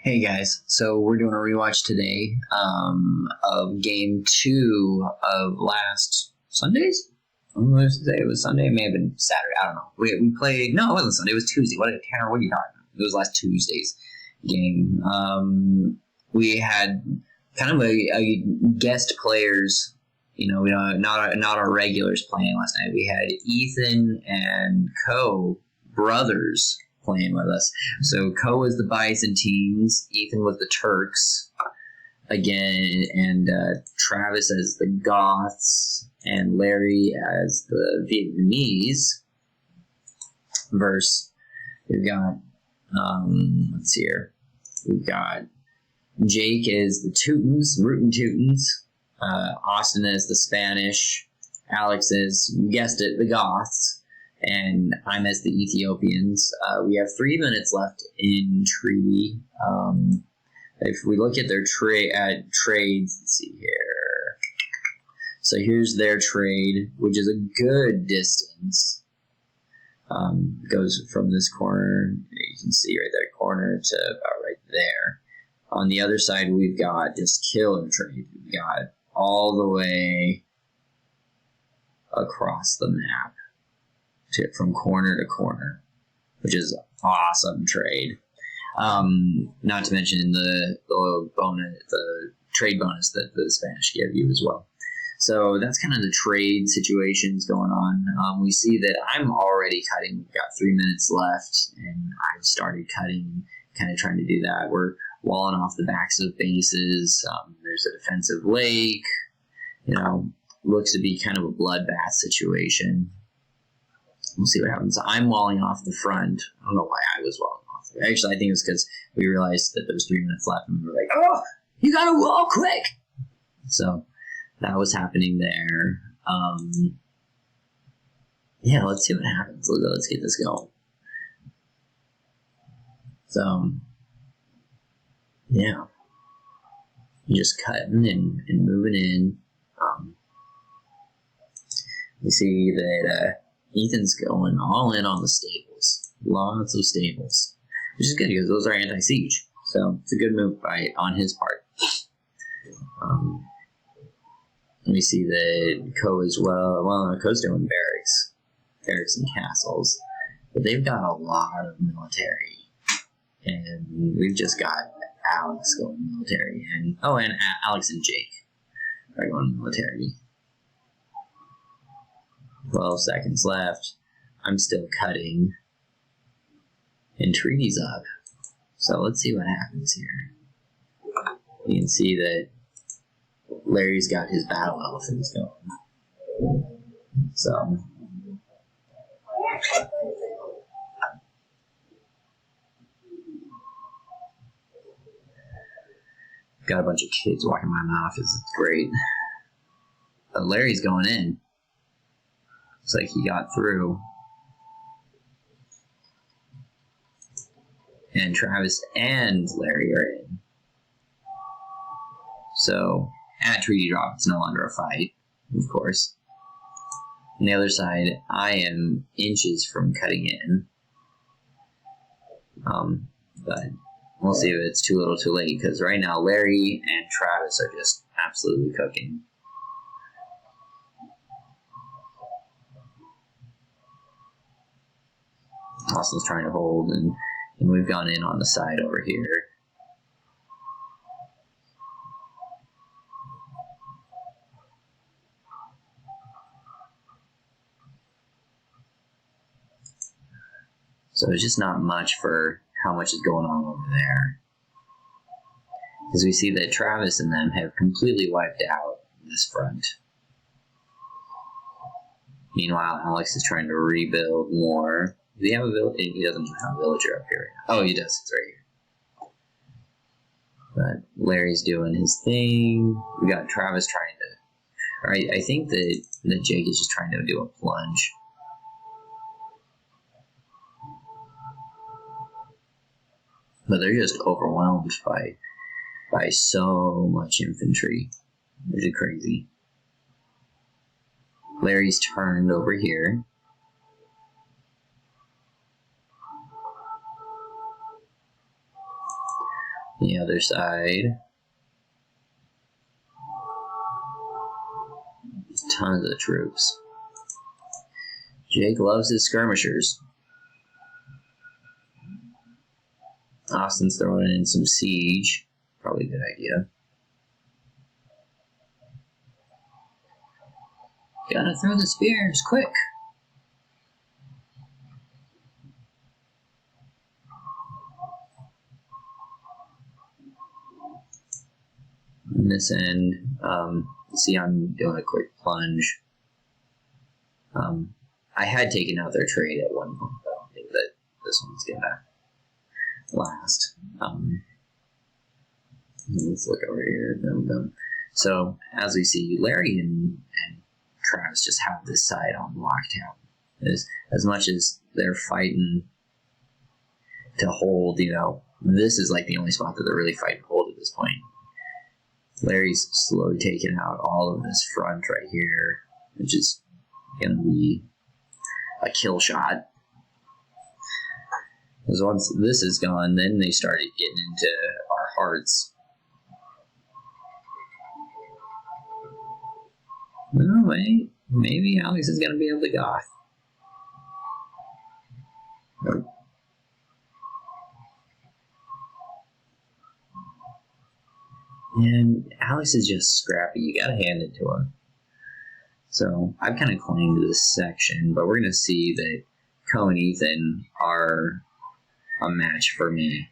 Hey guys, so we're doing a rewatch today of game 2 of last Sunday's? I don't know what today. It was Sunday, it may have been Saturday, I don't know. We played, no, it wasn't Sunday, it was Tuesday. Tanner, what are you talking about? It was last Tuesday's game. We had kind of a guest players, not our regulars playing last night. We had Ethan and Co, brothers, playing with us. So Co was the Byzantines, Ethan was the Turks again, and Travis as the Goths, and Larry as the Vietnamese. Verse, we've got, let's see here, we've got Jake as the Teutons, Rootin' Teutons, Austin as the Spanish, Alex as, you guessed it, the Goths, and I'm as the Ethiopians. We have 3 minutes left in treaty. If we look at their trades, let's see here. So here's their trade, which is a good distance. Goes from this corner, you can see right there, corner to about right there. On the other side, we've got this killer trade. We've got all the way across the map, from corner to corner, which is an awesome trade. Not to mention the bonus, the trade bonus that the Spanish give you as well. So that's kind of the trade situations going on. We see that I'm already cutting. We've got 3 minutes left, and I've started cutting, kind of trying to do that. We're walling off the backs of bases. There's a defensive lake. Looks to be kind of a bloodbath situation. We'll see what happens. I'm walling off the front. I don't know why I was walling off. Actually, I think it was because we realized that there was 3 minutes left, and we were like, "Oh, you gotta wall quick!" So that was happening there. Yeah, let's see what happens. Let's get this going. So, yeah, just cutting and moving in. We see that Ethan's going all in on the stables. Lots of stables. Which is good because those are anti-siege. So it's a good move on his part. We see that Co as well. Well, Co's doing barracks and castles. But they've got a lot of military. And we've just got Alex going military. And Alex and Jake are going military. 12 seconds left. I'm still cutting. And treaty's up. So let's see what happens here. You can see that Larry's got his battle elephants going. So got a bunch of kids walking by my office. It's great. But Larry's going in. Looks like he got through. And Travis and Larry are in. So, at treaty drop, it's no longer a fight, of course. On the other side, I am inches from cutting in. But we'll see if it's too little too late, because right now Larry and Travis are just absolutely cooking. Austin's trying to hold, and we've gone in on the side over here. So it's just not much for how much is going on over there. Because we see that Travis and them have completely wiped out this front. Meanwhile, Alex is trying to rebuild more. Does he have a village? He doesn't have a villager up here. Oh, he does. It's right here. But Larry's doing his thing. We got Travis trying to... Alright, I think that Jake is just trying to do a plunge. But they're just overwhelmed by so much infantry. Which is crazy. Larry's turned over here. The other side, tons of troops. Jake loves his skirmishers. Austin's throwing in some siege. Probably a good idea. Gotta throw the spears, quick! On this end, see, I'm doing a quick plunge. I had taken out their trade at one point, but I don't think that this one's gonna last. Let's look over here. So, as we see, Larry and Travis just have this side on lockdown. As much as they're fighting to hold, this is like the only spot that they're really fighting to hold at this point. Larry's slowly taking out all of this front right here, which is going to be a kill shot. Because once this is gone, then they started getting into our hearts. No, wait. Maybe Alex is going to be able to goth. Nope. And Alex is just scrappy. You gotta hand it to him. So I've kind of claimed this section, but we're going to see that Co and Ethan are a match for me.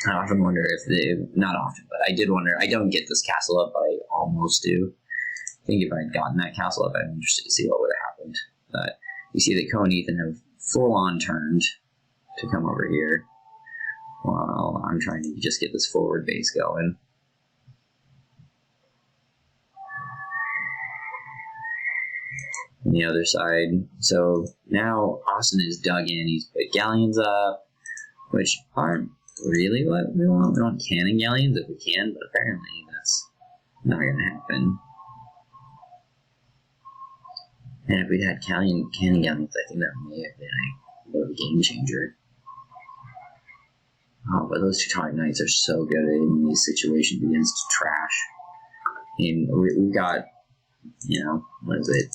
I often wonder if not often, but I did wonder, I don't get this castle up, but I almost do. I think if I had gotten that castle up, I'm interested to see what would have happened. But you see that Co and Ethan have full-on turned to come over here while I'm trying to just get this forward base going. On the other side, so now Austin is dug in, he's put galleons up, which aren't really what we want. We want cannon galleons if we can, but apparently that's not going to happen. And if we'd had cannon galleons, I think that may have been a bit of a game changer. Oh, but those Teutonic Knights are so good in these situations against trash. I mean, we've got, what is it?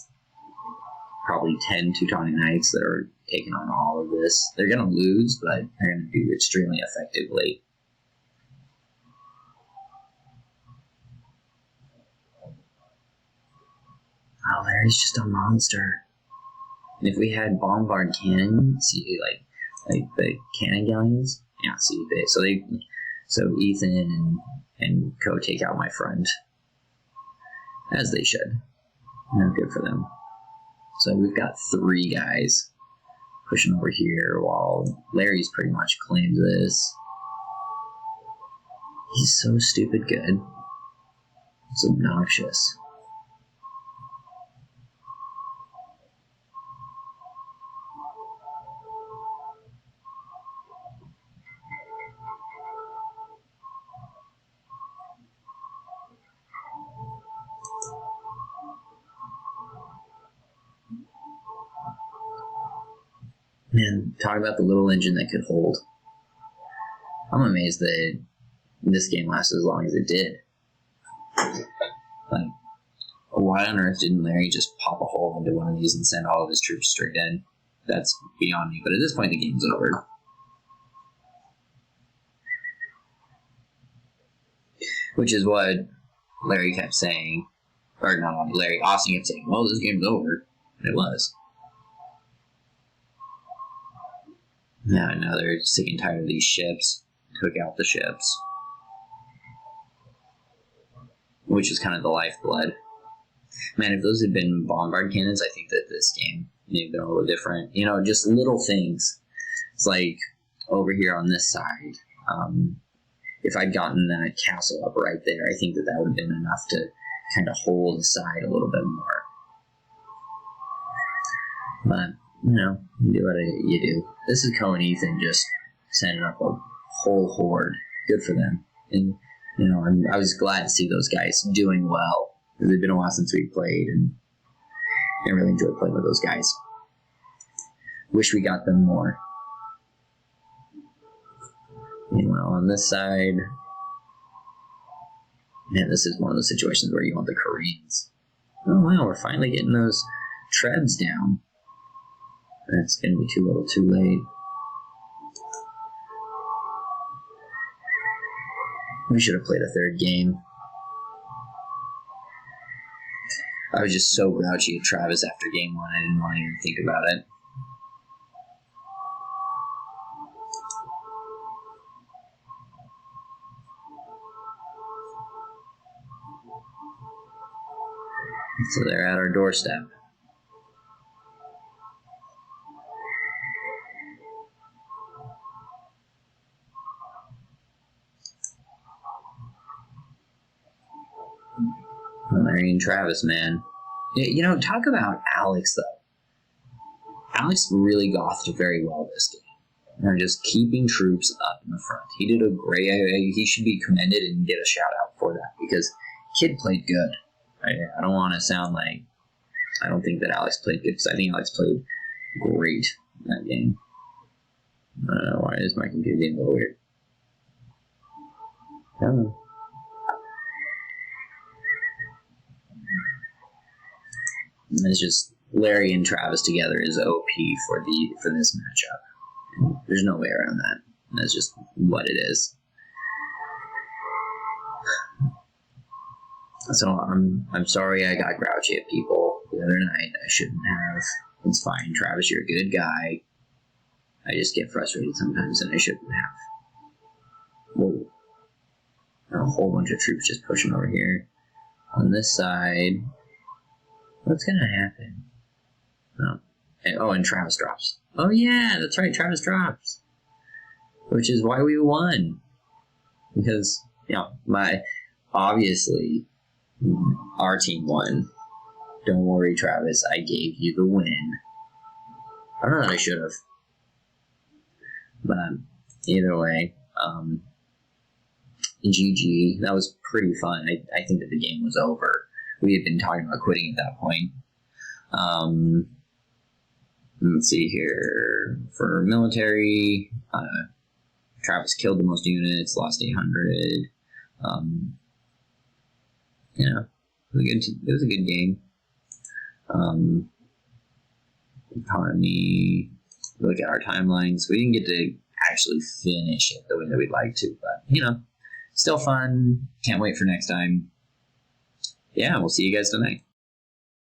Probably 10 Teutonic Knights that are taking on all of this. They're going to lose, but they're going to do extremely effectively. Oh, Larry's just a monster. And if we had bombard cannon, see, like the cannon galleons, yeah, see, so Ethan and Co take out my front, as they should. Good for them. So we've got 3 guys pushing over here while Larry's pretty much claimed this. He's so stupid good. It's obnoxious. Man, talk about the little engine that could hold. I'm amazed that this game lasted as long as it did. Like, why on earth didn't Larry just pop a hole into one of these and send all of his troops straight in? That's beyond me, but at this point the game's over. Which is what Larry kept saying, or not Larry, Austin kept saying, well, this game's over. And it was. Now they're sick and tired of these ships. Took out the ships. Which is kind of the lifeblood. Man, if those had been bombard cannons, I think that this game may have been a little different. Just little things. It's like over here on this side. If I'd gotten that castle up right there, I think that would have been enough to kind of hold the side a little bit more. But, you do what you do. This is Co and Ethan just sending up a whole horde. Good for them. And, you know, I was glad to see those guys doing well. Because it's been a while since we played, and I really enjoyed playing with those guys. Wish we got them more. Meanwhile, on this side, man, this is one of those situations where you want the Koreans. Oh wow, we're finally getting those trebs down. That's gonna be too little, too late. We should have played a third game. I was just so grouchy at Travis after game 1, I didn't want to even think about it. So they're at our doorstep. Larry and Travis, man. You know, talk about Alex, though. Alex really gothed very well this game. They're just keeping troops up in the front. He did a great... He should be commended and get a shout-out for that, because kid played good. I don't want to sound like... I don't think that Alex played good, because I think Alex played great in that game. I don't know, why is my computer getting a little weird? I don't know. And it's just Larry and Travis together is OP for this matchup. There's no way around that. That's just what it is. So I'm sorry I got grouchy at people the other night. I shouldn't have. It's fine, Travis. You're a good guy. I just get frustrated sometimes, and I shouldn't have. Whoa. A whole bunch of troops just pushing over here. On this side, what's gonna happen? And Travis drops. Oh yeah, that's right, Travis drops. Which is why we won. Because, you know, obviously, our team won. Don't worry, Travis, I gave you the win. I don't know that I should have. But either way, GG. That was pretty fun. I think that the game was over. We had been talking about quitting at that point. Let's see here. For military, Travis killed the most units, lost 800. Yeah, it was a good game. Economy, look at our timelines. We didn't get to actually finish it the way that we'd like to, but, you know, still fun. Can't wait for next time. Yeah, we'll see you guys tonight.